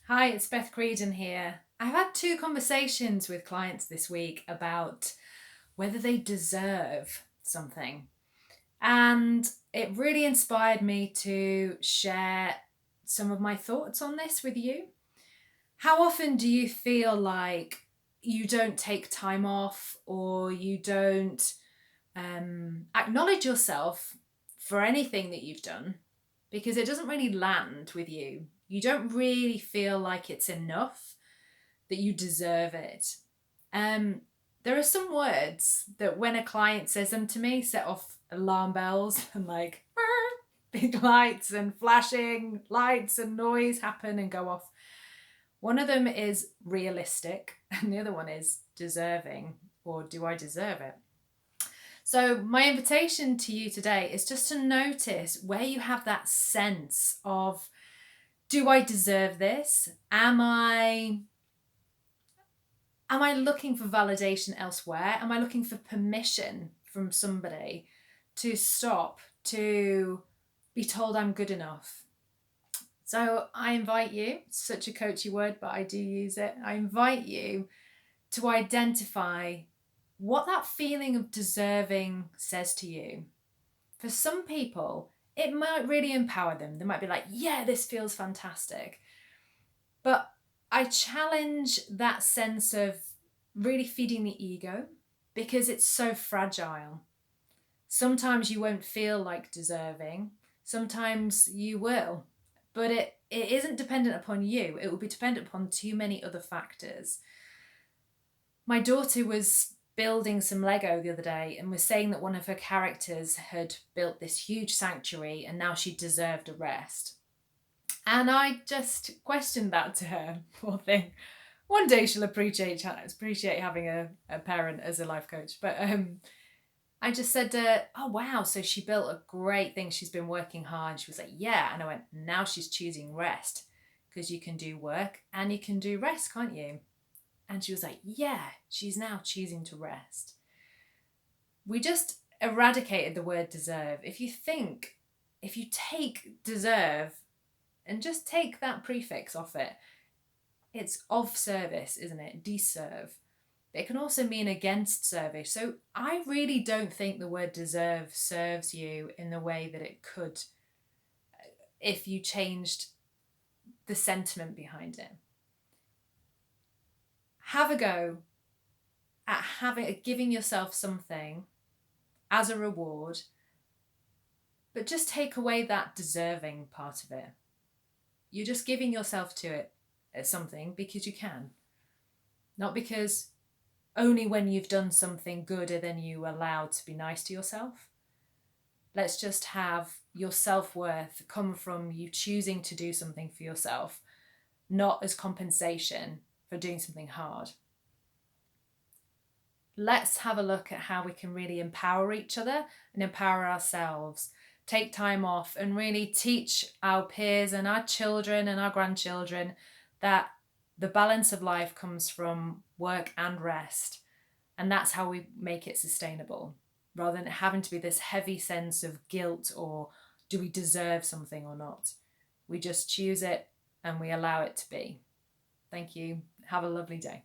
Hi, it's Beth Creedon here. I've had two conversations with clients this week about whether they deserve something. And it really inspired me to share some of my thoughts on this with you. How often do you feel like you don't take time off or you don't acknowledge yourself for anything that you've done because it doesn't really land with you? You don't really feel like it's enough, that you deserve it. Um, there are some words that when a client says them to me set off alarm bells and like big lights and flashing lights and noise happen and go off. One of them is realistic and the other one is deserving, or do I deserve it? So, my invitation to you today is just to notice where you have that sense of, do I deserve this? Am I looking for validation elsewhere? Am I looking for permission from somebody to stop, to be told I'm good enough? So I invite you, such a coachy word, but I do use it. I invite you to identify what that feeling of deserving says to you. For some people, it might really empower them. They might be like, yeah, this feels fantastic. But I challenge that sense of really feeding the ego because it's so fragile. Sometimes you won't feel like deserving, sometimes you will, but it isn't dependent upon you. It will be dependent upon too many other factors. My daughter was building some Lego the other day and was saying that one of her characters had built this huge sanctuary and now she deserved a rest. And I just questioned that to her, poor thing. One day she'll appreciate having a parent as a life coach. But I just said, oh, wow, so she built a great thing. She's been working hard. She was like, yeah. And I went, now she's choosing rest because you can do work and you can do rest, can't you? And she was like, yeah, she's now choosing to rest. We just eradicated the word deserve. If you take deserve and just take that prefix off it, it's of service, isn't it? Deserve. It can also mean against service. So I really don't think the word deserve serves you in the way that it could if you changed the sentiment behind it. Have a go at giving yourself something as a reward, but just take away that deserving part of it. You're just giving yourself to it as something because you can, not because only when you've done something good are then you allowed to be nice to yourself. Let's just have your self-worth come from you choosing to do something for yourself, not as compensation for doing something hard. Let's have a look at how we can really empower each other and empower ourselves. Take time off and really teach our peers and our children and our grandchildren that the balance of life comes from work and rest. And that's how we make it sustainable, rather than having to be this heavy sense of guilt or do we deserve something or not. We just choose it and we allow it to be. Thank you. Have a lovely day.